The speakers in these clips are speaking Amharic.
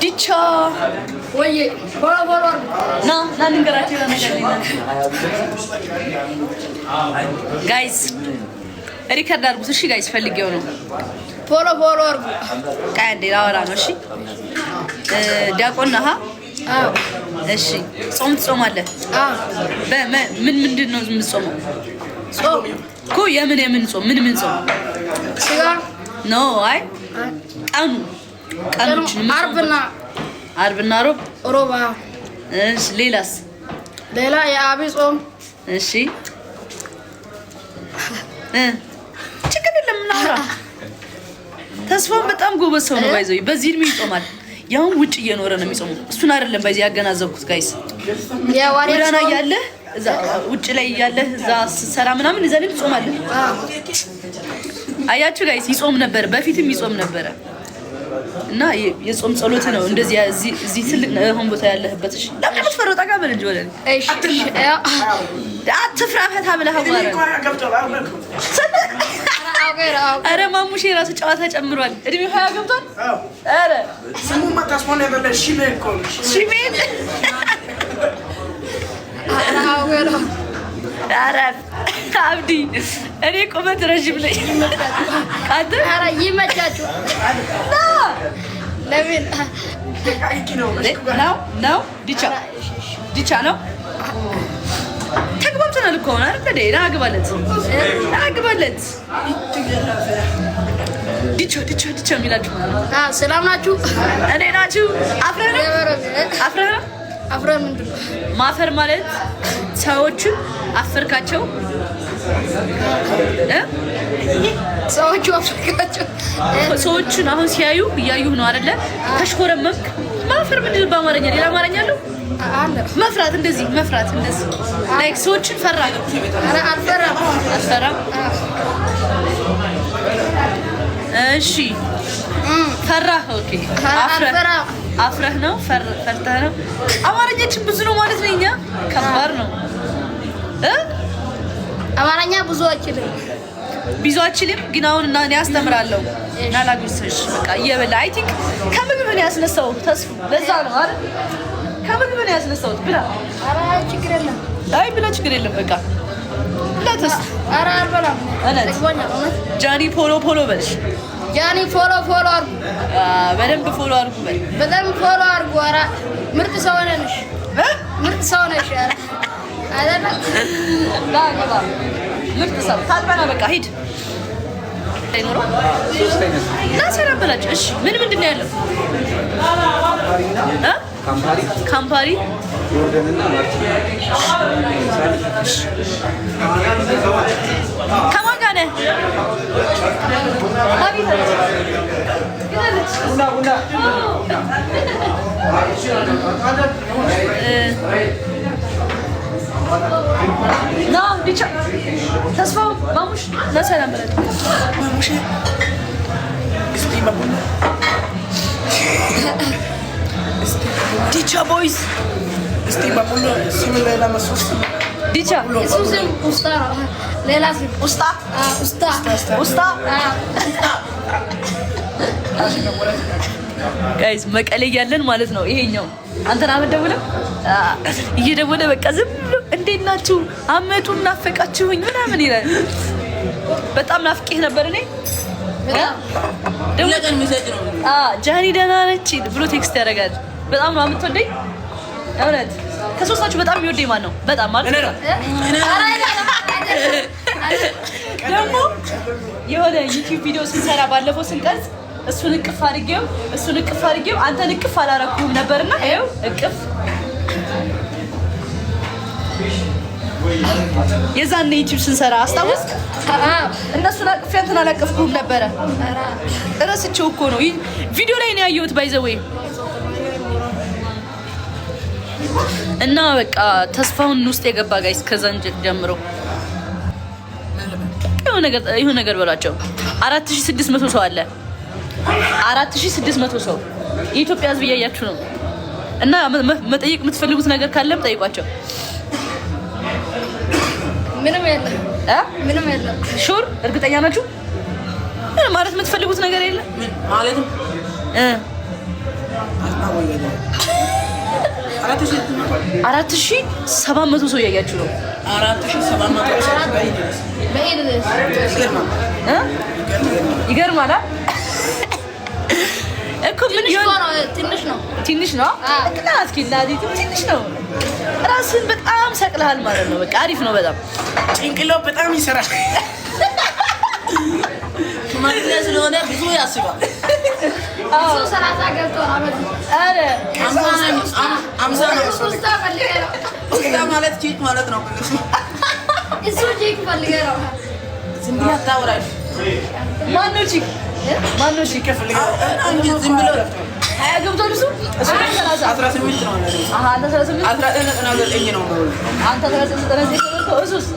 ዲቻ ወይ ቦራ ና ንገራቸው ነገር ጋይስ ሪከርድ አድርጉት እሺ ጋይስ ፈልጌው ነው ፎሎ አድርጉ ቃንዴ ላወራ ነው እሺ ዲያቆን ነህ አዎ እሺ ጾም ትጾማለህ ምንድን ነው የምትጾመው ጾም እኮ የምን ጾም ምን ጾም ስጋ ኖ አይ ቀኖችን አርብና ሮብ እሺ ሌላ የአብይ ጾም እሺ ችግር የለም እናውራ ተስፋውን በጣም ጎበዝ ሰው ነው ባይዘው በዚህ እድሜ ይጾማል ያው ውጭ እየኖረ ነው የሚጾመው እሱን አይደለም ባይዘው ያገናዘብኩት ጋይስ ወራና ያለ እዛ ውጭ ላይ ያለ እዛ ሰራ ምናምን እዛ ላይ ትጾማለህ አያችሁ ጋይስ ይጾም ነበር በፊትም ይጾም ነበር እና የጾም ጸሎት ነው እንደዚህ እዚህ ትልቅ አሁን ቦታ ያለህበት እሺ ለምን ምትፈረው ጠጋ በል እንጂ ወለኔ እሺ አትፍራ ፈታ ብለህ አረ ማሙሽ የራሱ ጨዋታ ጨምሯል እድሜው 20 ገብቷል አረ ስሙማ ታስሞን ያበለ ሽሜ አረ አብዲ እኔ ቁመት ረጅም ነኝ አንተ አረ ይመቻችሁ ለምን ነው ዲቻ ነው ተግባብተናል እኮ ነው አይደል ዴና አግባለት ዲቻ ሚላችሁ ሰላም ናችሁ እኔ ናችሁ አፍረህ ምንድን ነው ማፈር ማለት ሰዎችን አፈርካቸው ሰዎቹ አፍርካቸው ሰዎችን አሁን ሲያዩ እያዩህ ነው አይደለ ተሽኮረመምክ ማፈር ምንድን ነው በአማርኛ ሌላ አማርኛ አለው መፍራት እንደዚህ ላይክ ሰዎችን ፈራ አረ አልፈራም እሺ ፈራህ ኦኬ አፍረህ ነው ፈርተህ ነው አማርኛችን ብዙ ነው ማለት ነው እኛ ከባድ ነው አማርኛ ብዙ አችልም ግን አሁን እና እኔ አስተምራለሁ ናላጉስሽ በቃ እየበላ አይ ቲንክ ከምግብ ነው ያስነሳው ተስፋ በዛ ነው አይደል ከምግብ ነው ያስነሳው ብላ አረ ችግር የለም አይ ብላ ችግር የለም በቃ ለተስ አረ አልበላም ጃኒ ፖሎ በልሽ ጃኒ ፎሎ አርጉ በደንብ ፎሎ አርጉ አረ ምርጥ ሰው ነሽ አረ አይደለ ዳግባ ምርጥ ሰው ታልበና በቃ ሂድ አይኖር ላሰራ በላጭ እሺ ምንድን ነው ያለው ካምፓሪ ዮርዳንና ከማን ጋር ነህ ና ዲቻ ተስፋው ማሙሽ ለሰላም በለኝ ማሙሽ ዲቻ ቦይስ ዲቻ ኢየሱስም ኡስታ ሌላ ስም ኡስታ ጋይስ መቀሌ ያለን ማለት ነው ይሄኛው አንተና አመደውለም እየደወለ በቃ ዝም ብሎ እንዴት ናችሁ አመጡ ናፈቃችሁኝ ምናምን ይላል በጣም ናፍቄህ ነበር እኔ ለቀን ሜሴጅ ነው ጃኒ ደህና ነች ብሎ ቴክስት ያደርጋል በጣም ነው የምትወደኝ እውነት ከሶስታችሁ በጣም የሚወደኝ ማን ነው በጣም ማለት ነው ደግሞ የሆነ ዩቲዩብ ቪዲዮ ስንሰራ ባለፈው ስንቀርጽ እሱን እቅፍ አድርጌው አንተን እቅፍ አላረኩም ነበርና ይኸው እቅፍ የዛኔ ዩቲዩብ ስንሰራ አስታውስክ እነሱን አቅፌ አንተን አላቀፍኩም ነበረ እረስቼው እኮ ነው ቪዲዮ ላይ ነው ያየሁት ባይዘዌ እና በቃ ተስፋውን ውስጥ የገባ ጋይስ ከዛን ጀምሮ ይሁን ነገር በሏቸው 4600 ሰው አለ 4600 ሰው የኢትዮጵያ ህዝብ እያያችሁ ነው እና መጠየቅ የምትፈልጉት ነገር ካለም ጠይቋቸው ምንም የለም ሹር እርግጠኛ ናችሁ ማለት የምትፈልጉት ነገር የለም ማለት 4700 ሰው እያያችሁ ነው። 4700 ይገርማል እኮ ምን ትንሽ ነው እና እስኪ እናዲቱ ትንሽ ነው። ራስን በጣም ሰቅለሃል ማለት ነው። በቃ አሪፍ ነው በጣም ጭንቅላው በጣም ይሰራል። ማግኘት ስለሆነ ብዙ ያስባል። አዎ ሰላሳ ገብቶ አመት አረ አምሳ ነው ኡስታ ማለት ቺክ ማለት ነው። እሱ ቺክ ፈልገህ ነው ዝም ብለህ አታውራሽ። ማነው ቺክ ፈልገህ አንቺ ዝም ብለህ ገብቷል። እሱ 18 ነው ማለት ነው። አሃ 18 19 ነው ነው አንተ 19 ነው እሱስ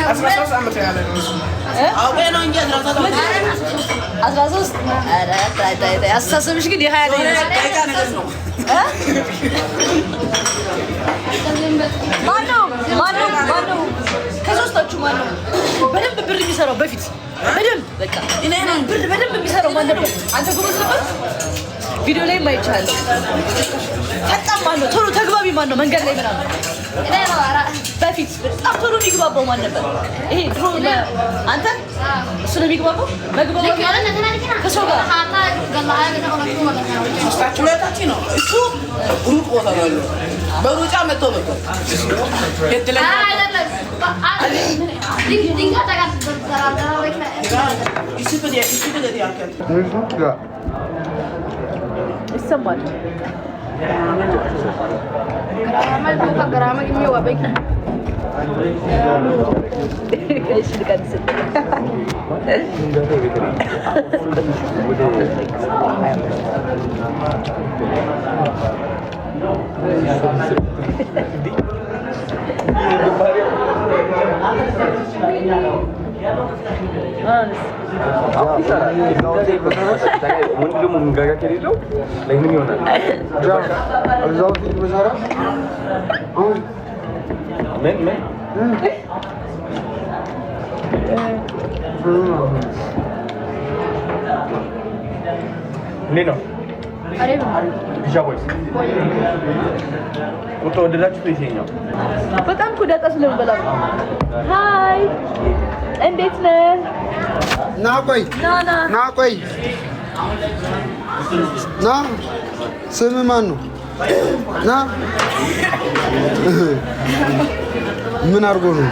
13 ዓመት ያለ ነው አውቄ ነው እንጂ 13 አረ ታይ አስተሳሰብሽ ግን የ20 ነው። ማነው ከሶስታችሁ ማነው በደንብ ብር የሚሰራው? በፊት በደንብ በቃ እኔ ነኝ ብር በደንብ የሚሰራው ማን ነበር? አንተ ጎበዝ ነበር። ቪዲዮ ላይ ማይቻለሁ። ፈጣን ማነው? ቶሎ ተግባቢ ማነው? መንገድ ላይ ምናምን በፊት በጣም ቶሎ የሚግባባው ማን ነበር? ይሄ ድሮ አንተ እሱ ነው የሚግባባው መግባባው ከሰው ጋር ሶስታችሁ ለታች ነው። እሱ ሩቅ ቦታ ነው ያለው። በሩጫ መጥቶ ነበር የትለኛ ይሰማል። Nino. Bijabois. ወደዳችሁ ይሄኛው በጣም ኩዳታ ስለምበላ ሃይ እንዴት ነህ? ና ቆይ ና ስምህ ማን ነው? ና ምን አድርጎ ነው?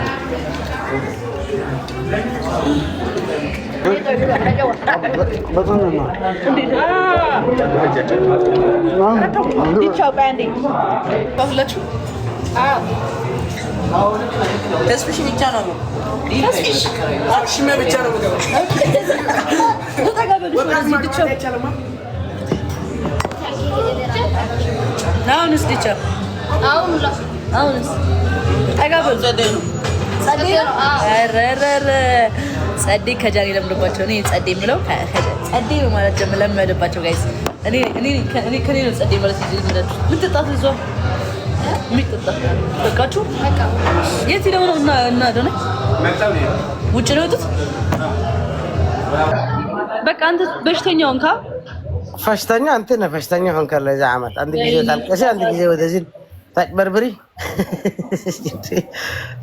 ተስፍሽ ብቻ ነው አክሽሜ ብቻ ነው ጸዴ ከጃኒ ለምደባቸው እኔ ጸዴ የምለው ጸዴ ነው ማለት ለምደባቸው ጋይስ እኔ ከኔ ነው ጸዴ ማለት ይዘላችሁ ምን ተጣጣ ይዞ የሚጠጣ በቃችሁ የት ሄደው ነው እና ደነ ውጭ ነው የወጡት። በቃ አንተ በሽተኛው እንካ ፈሽተኛ አንተ ነህ ፈሽተኛ ሆንክ ለዛ አመት አንድ ጊዜ ታልቀሽ አንድ ጊዜ ወደዚህ ታጭበርብሪ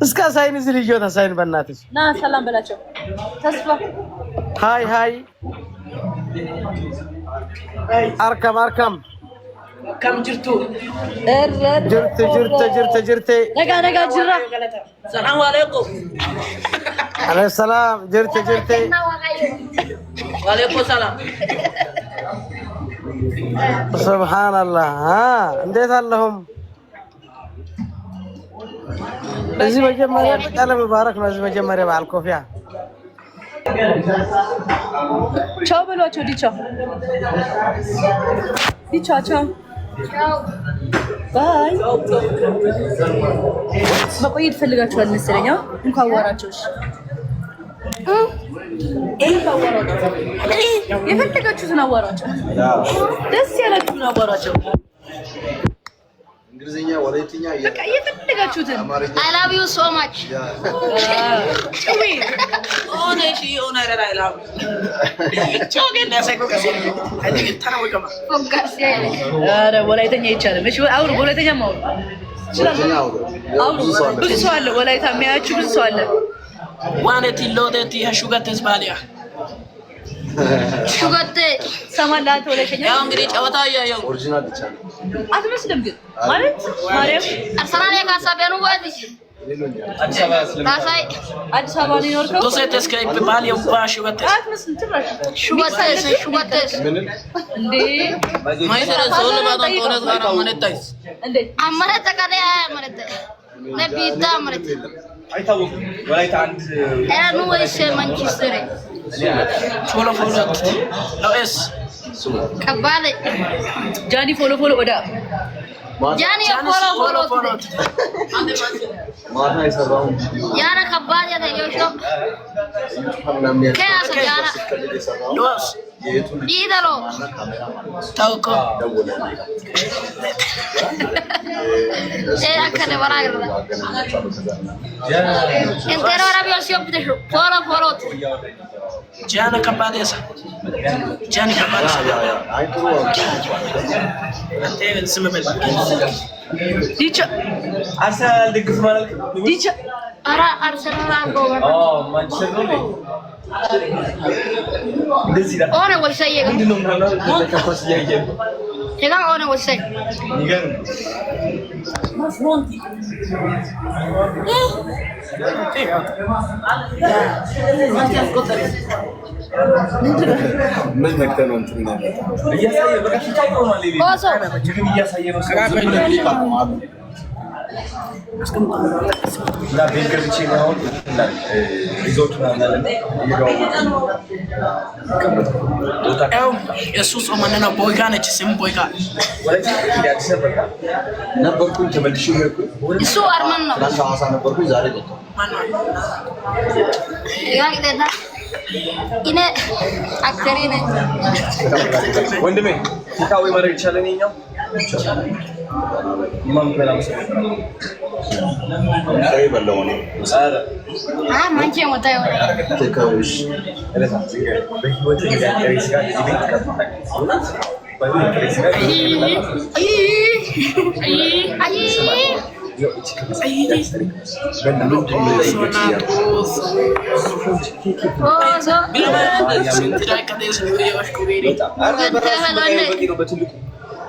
እስከ ሳይንስ ልጅ ወጣ ሳይን በእናትሽ ና ሰላም በላቸው። ተስፋ ሃይ አርከም ከም ጅርቱ ጅርት ነጋ ጅራ ሰላም አለይኩም አለይኩም ሰላም ጅርት ወአለይኩም ሰላም ሱብሃንአላህ እንዴት አለሁም እዚህ መጀመሪያ ቀለም ሙባረክ ነው። እዚህ መጀመሪያ በዓል ኮፊያ ቻው በሏቸው። ቻው ባይ መቆየት ፈልጋችኋል መሰለኝ። እንኳን አዋራቸው። የፈለጋችሁትን አዋራቸው። ደስ ያላችሁን አዋራቸው። እንግሊዝኛ ወላይትኛ በቃ የፈለጋችሁትን I love you so much ጭዊ ኦነሺ ኦነራ አይላም ቾገን ደሰኩ ከሲ አይደል ታናወቀማ ፎጋስ ያለ ኧረ ወላይተኛ ይቻላል እሺ አውሩ ወላይተኛ ማውሩ ብዙ ሰው አለ ወላይታ የሚያያችሁ ብዙ ሰው አለ ዋነቲ ሎደቲ ሹጋተስ ባሊያ ሹጋቴ ሰማላ አንተ ወላይተኛ ያው እንግዲህ ጨዋታ ያየው ኦሪጂናል ብቻ ነው አትመስልም ግን ማለት ማርያም አርሰናል ያካሳበኑ ወዲስ ታሳይ አዲስ አበባ ነው የኖርከው ዶሴተስ ከይ ባሊያ ባሹጋተስ አትመስልም ጭራሽ ሹጋቴስ እንዴ ማይሰራ ሶል ባዶን ጦነት ጋር ማነታይስ እንዴ አመረተ ካለ አመረተ ነቢታ አመረተ አይታወቅም ወላይታ አንድ ኤራኑ ወይስ ማንቸስተር ፎሎ ፎሎ ሎኤስ ከባለ ጃኒ ፎሎ ፎሎ ወዳ ጃኒ ፎሎ ማታ የሰራውን ያና ከባለ ያተዮሾ ከያሰ ያና ሎስ ይደሎ ታውቆ አከለ ወራግራ እንተራ አረቢያ ሲወብደሹ ፎሎ ጃና ከባዴሳ ጃኒ ከባዴሳ አይጥሩ አንተ ስምበል ዲቻ አርሰናል ድግፍ ማለት ዲቻ አራ አርሰናል አንጎ ማንቸስተር ነው እንደዚህ ነው ኦነ ወሰየ ምንድነው ማለት ተከፋስ ያየ ሄጋ ኦነ ወሰየ ይገርም ምን ነክተህ ነው እንትን ነው እያሳየ በቃ ሲታየው ማለት ነው ቦሶ ግን እያሳየ ነው እና ቤት ገብቼ ነው አሁን ሪዞርት ምናምን አለ ያው የሱስ ኦማነና ቦይጋ ነች ስም ቦይጋ ነበርኩኝ ተመልሼ ሄድኩኝ እሱ አርማን ነው ትናንት ሐዋሳ ነበርኩኝ ዛሬ መጣሁ ያ ይደዳ ኢነ አክተሪ ነኝ ወንድሜ ታካዊ ማድረግ ይቻላል የኛው ኢማም በላምስ ሰይ በለው ነው አረ ማንቼ ሞታዮ ተከውሽ ለታ በህይወት ያለው ጋር እዚህ ቤት ከፋይ አይ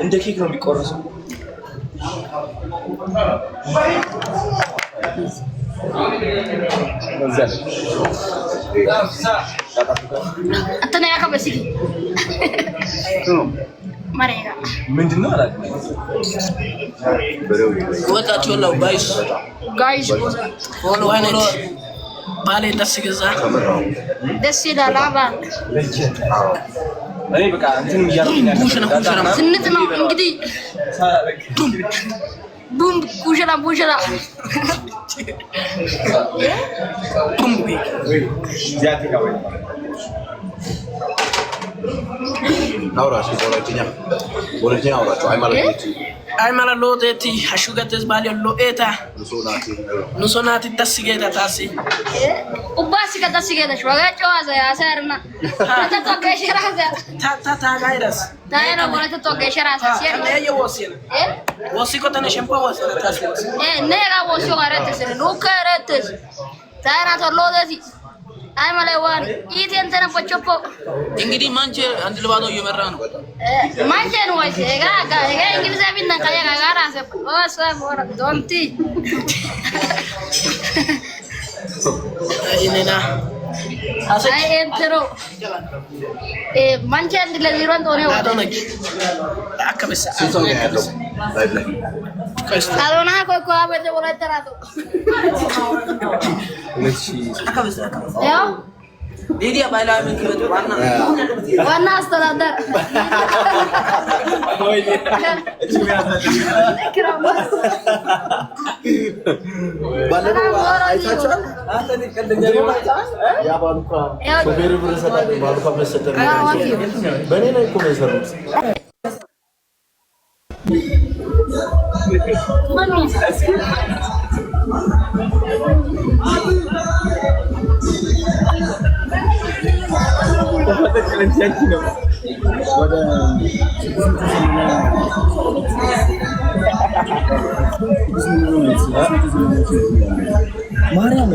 እንደ ኬክ ነው የሚቆረሰው እንትና ያከበሲ ማሬጋ ምንድነው አላውቅም ወጣቸው ነው ጋይስ ፎሎ አይነት ባሌ ደስ ገዛ ደስ ይላል አባ እኔ በቃ እንትንም እያደረግን ያለው ስንት ነው እንግዲህ ቡም ኩሽላ ቡም ዚያቲካ ወይ ናውራሽ ወላይትኛ አውራቸው ay mala lodeti hashugates bali loeta nusonati tasigeta tasi ubasi ka tasigeta shwaga chawaza ya sarna ta to ke shiraza ta gairas ta no bola to ke shiraza sierna ye wosina wosiko tane shempa wosina tasi nega wosio garete sere no karete ta na to lodeti ay mala wan iti entena pochopo እንግዲህ ማንቼ አንድ ለባዶ እየመራ ነው ማንቼ ነው ወይስ ጋ እንግሊዝ አብና ካያ ጋራ ሰ ወሰ ወራ ዶንቲ አይነና አይ እንትሮ ማንቼ አንድ ለዜሮ እንደሆነ አዶነክ አከበሳ አዶና ኮኮ አበደ ወላ ተራቶ ያው ዲዲያ ባይላሚ ከበደ ዋና አስተዳደር ባለፈው አይታችኋል አንተን ቀልደኛ ያ ባሉካ ሾፌር ብር ሰጣኝ ባሉካ መሰጠኝ በኔ ላይ እኮ ነው የሰሩት ማርያም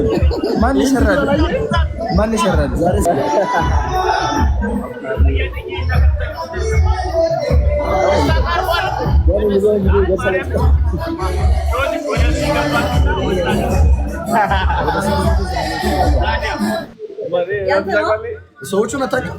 ማን ይሰራል? ማን ይሰራል? ሰዎቹን አታውቅም?